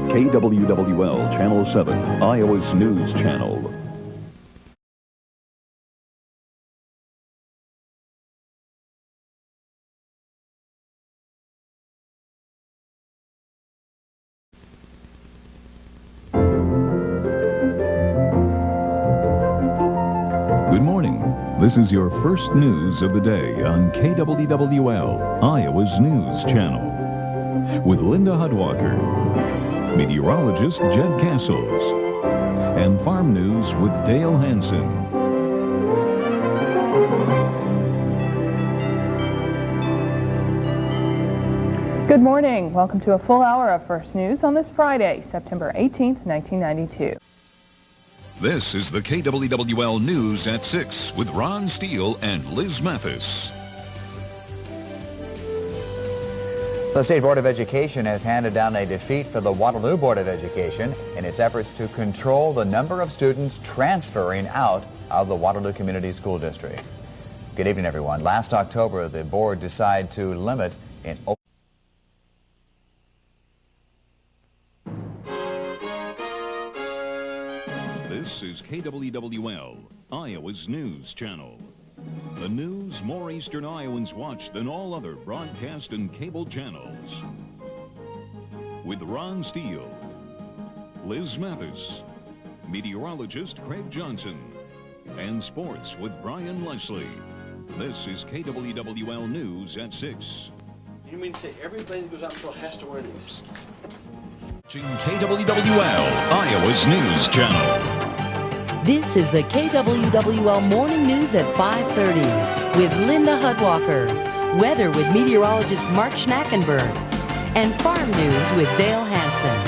KWWL Channel 7, Iowa's news channel. Good morning. This is your first news of the day on KWWL, Iowa's news channel. With Linda Hudwalker, meteorologist Jed Castles, and farm news with Dale Hansen. Good morning. Welcome to a full hour of First News on this Friday, September 18th, 1992. This is the KWWL News at 6 with Ron Steele and Liz Mathis. The State Board of Education has handed down a defeat for the Waterloo Board of Education in its efforts to control the number of students transferring out of the Waterloo Community School District. Good evening, everyone. Last October, the board decided to limit in This is KWWL, Iowa's news channel. The news more Eastern Iowans watch than all other broadcast and cable channels. With Ron Steele, Liz Mathis, meteorologist Craig Johnson, and sports with Brian Leslie. This is KWWL News at 6. You mean to say everybody that goes out patrol has to wear these? Watching KWWL, Iowa's news channel. This is the KWWL Morning News at 5:30 with Linda Hudwalker, weather with meteorologist Mark Schnackenberg, and farm news with Dale Hansen.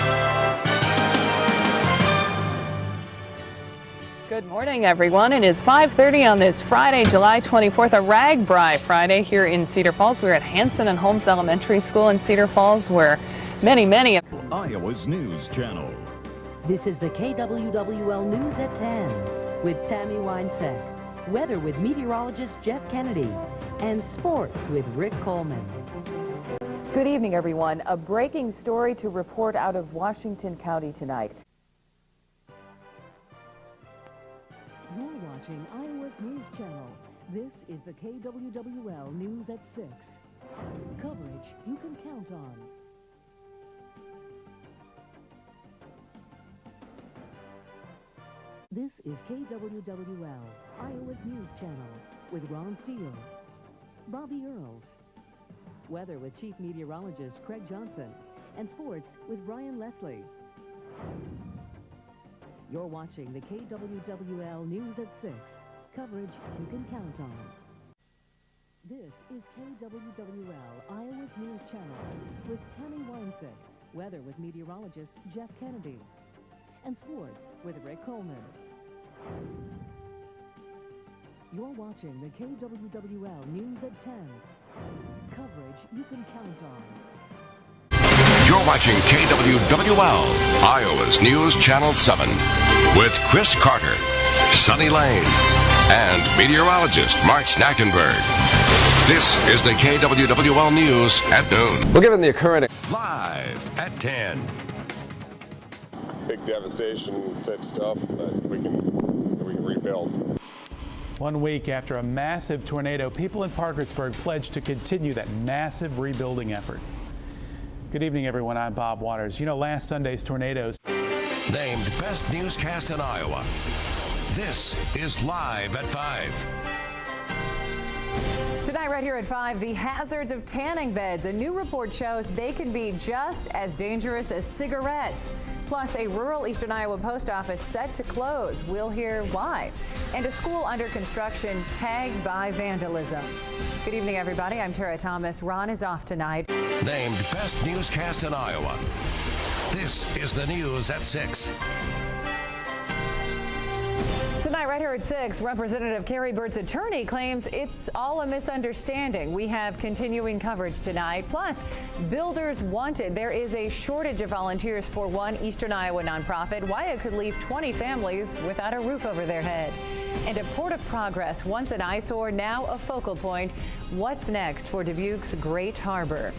Good morning, everyone. It is 5:30 on this Friday, July 24th, a RAGBRAI Friday here in Cedar Falls. We're at Hanson and Holmes Elementary School in Cedar Falls, where many of Iowa's news channel. This is the KWWL News at 10 with Tammy Winesek, weather with meteorologist Jeff Kennedy, and sports with Rick Coleman. Good evening, everyone. A breaking story to report out of Washington County tonight. You're watching Iowa's News Channel. This is the KWWL News at 6. Coverage you can count on. This is KWWL, Iowa's News Channel, with Ron Steele, Bobby Earls, weather with Chief Meteorologist Craig Johnson, and sports with Brian Leslie. You're watching the KWWL News at 6, coverage you can count on. This is KWWL, Iowa's News Channel, with Tammy Winesek, weather with meteorologist Jeff Kennedy, and sports with Rick Coleman. You're watching the KWWL News at 10. Coverage you can count on. You're watching KWWL, Iowa's News Channel 7, with Chris Carter, Sunny Lane, and meteorologist Mark Schnackenberg. This is the KWWL News at noon. Well, given the current Live at 10. Big devastation type stuff, but we can rebuild. 1 week after a massive tornado, people in Parkersburg pledged to continue that massive rebuilding effort. Good evening, everyone. I'm Bob Waters. You know, last Sunday's tornadoes Named Best Newscast in Iowa. This is Live at 5. Tonight, right here at 5, the hazards of tanning beds. A new report shows they can be just as dangerous as cigarettes. Plus, a rural Eastern Iowa post office set to close. We'll hear why. And a school under construction tagged by vandalism. Good evening, everybody. I'm Tara Thomas. Ron is off tonight. Named Best Newscast in Iowa. This is the news at 6. Tonight, right here at 6, Representative Carrie Bird's attorney claims it's all a misunderstanding. We have continuing coverage tonight. Plus, builders wanted. There is a shortage of volunteers for one Eastern Iowa nonprofit. Why it could leave 20 families without a roof over their head. And a port of progress, once an eyesore, now a focal point. What's next for Dubuque's Great Harbor?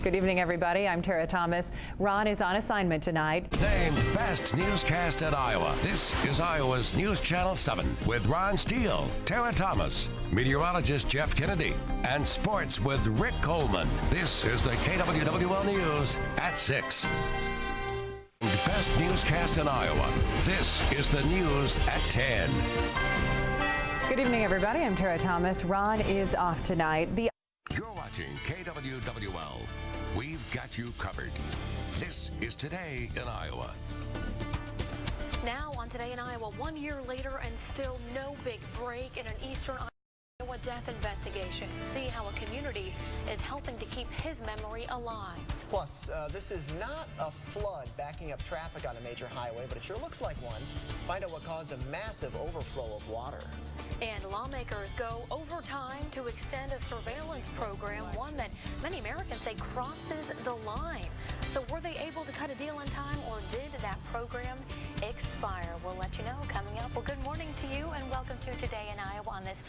Good evening, everybody. I'm Tara Thomas. Ron is on assignment tonight. Named Best Newscast in Iowa. This is Iowa's News Channel 7 with Ron Steele, Tara Thomas, meteorologist Jeff Kennedy, and sports with Rick Coleman. This is the KWWL News at 6. Best Newscast in Iowa. This is the news at 10. Good evening, everybody. I'm Tara Thomas. Ron is off tonight. You're watching KWWL. We've got you covered. This is Today in Iowa. Now on Today in Iowa, 1 year later and still no big break in an eastern Iowa death investigation. See how a community is helping to keep his memory alive. Plus, this is not a flood backing up traffic on a major highway, but it sure looks like one. Find out what caused a massive overflow of water. And lawmakers go overtime to extend a surveillance program, one that many Americans say crosses the line. So were they able to cut a deal in time, or did that program expire? We'll let you know coming up. Well, good morning to you and welcome to Today in Iowa on this.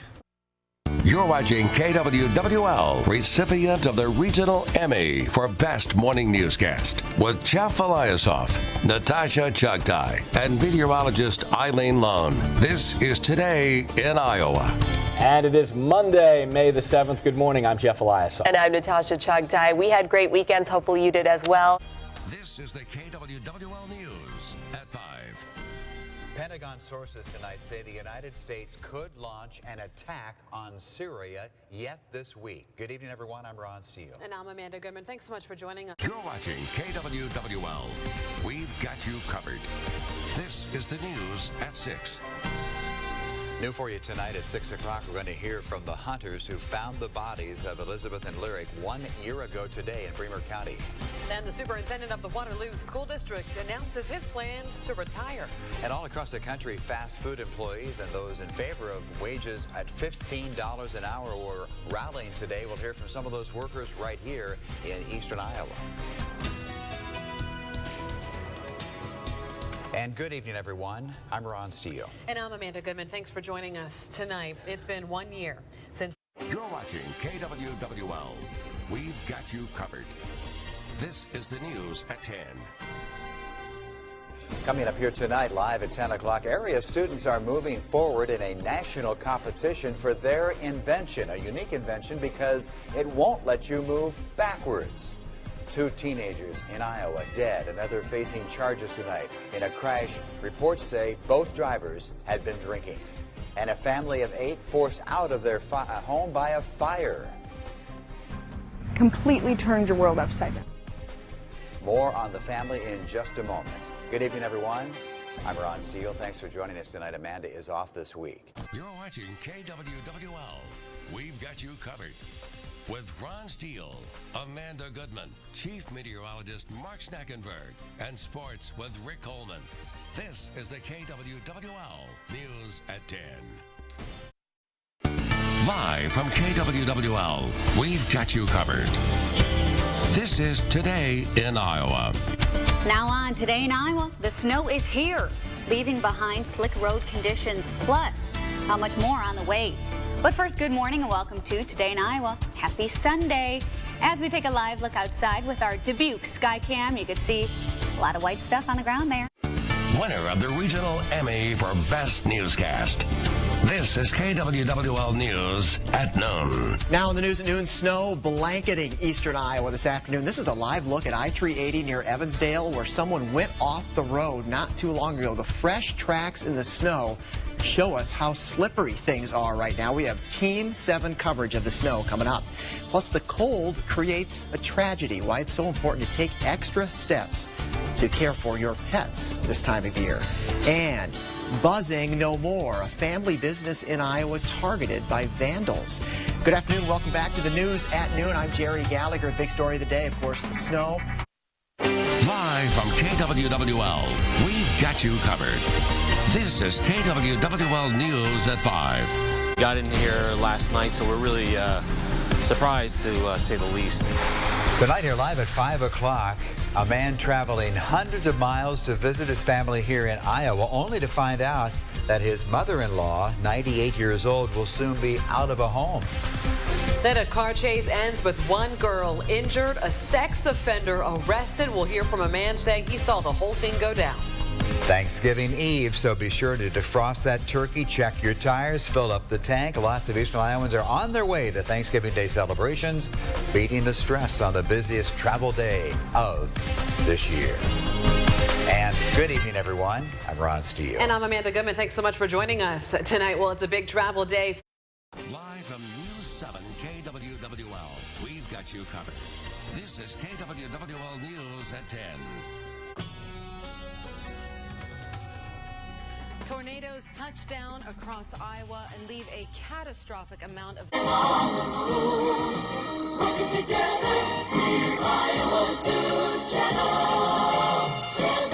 You're watching KWWL, recipient of the Regional Emmy for Best Morning Newscast, with Jeff Eliasoff, Natasha Chugtai, and meteorologist Eileen Lone. This is Today in Iowa. And it is Monday, May the 7th. Good morning. I'm Jeff Eliasoff. And I'm Natasha Chugtai. We had great weekends. Hopefully you did as well. This is the KWWL News at 5. Pentagon sources tonight say the United States could launch an attack on Syria yet this week. Good evening, everyone. I'm Ron Steele. And I'm Amanda Goodman. Thanks so much for joining us. You're watching KWWL. We've got you covered. This is the news at 6. New for you tonight at 6 o'clock, we're going to hear from the hunters who found the bodies of Elizabeth and Lyric 1 year ago today in Bremer County. And the superintendent of the Waterloo School District announces his plans to retire. And all across the country, fast food employees and those in favor of wages at $15 an hour were rallying today. We'll hear from some of those workers right here in eastern Iowa. And good evening, everyone. I'm Ron Steele. And I'm Amanda Goodman. Thanks for joining us tonight. It's been 1 year since... You're watching KWWL. We've got you covered. This is the news at 10. Coming up here tonight, live at 10 o'clock, area students are moving forward in a national competition for their invention, a unique invention because it won't let you move backwards. 2 teenagers in Iowa dead, another facing charges tonight in a crash. Reports say both drivers had been drinking. And a family of 8 forced out of their home by a fire. Completely turned your world upside down. More on the family in just a moment. Good evening, everyone. I'm Ron Steele. Thanks for joining us tonight. Amanda is off this week. You're watching KWWL. We've got you covered. With Ron Steele, Amanda Goodman, Chief Meteorologist Mark Schnackenberg, and sports with Rick Coleman. This is the KWWL News at 10. Live from KWWL, we've got you covered. This is Today in Iowa. Now on Today in Iowa, the snow is here, leaving behind slick road conditions, plus how much more on the way. But first, good morning and welcome to Today in Iowa. Happy Sunday. As we take a live look outside with our Dubuque Skycam, you can see a lot of white stuff on the ground there. Winner of the Regional Emmy for Best Newscast. This is KWWL News at noon. Now in the news at noon, snow blanketing eastern Iowa this afternoon. This is a live look at I-380 near Evansdale, where someone went off the road not too long ago. The fresh tracks in the snow show us how slippery things are right now. We have Team 7 coverage of the snow coming up. Plus, the cold creates a tragedy. Why it's so important to take extra steps to care for your pets this time of year. And buzzing no more. A family business in Iowa targeted by vandals. Good afternoon. Welcome back to the news at noon. I'm Jerry Gallagher. Big story of the day, of course, the snow. Live from KWWL, we've got you covered. This is KWWL News at 5. Got in here last night, so we're really surprised to say the least. Tonight here live at 5 o'clock, a man traveling hundreds of miles to visit his family here in Iowa, only to find out that his mother-in-law, 98 years old, will soon be out of a home. Then a car chase ends with one girl injured, a sex offender arrested. We'll hear from a man saying he saw the whole thing go down. Thanksgiving Eve, so be sure to defrost that turkey, check your tires, fill up the tank. Lots of Eastern Iowans are on their way to Thanksgiving Day celebrations, beating the stress on the busiest travel day of this year. And good evening, everyone. I'm Ron Steele. And I'm Amanda Goodman. Thanks so much for joining us tonight. Well, it's a big travel day. Live from News 7 KWWL, we've got you covered. This is KWWL News at 10. Tornadoes touch down across Iowa and leave a catastrophic amount of... Working together, Iowa's News Channel 10.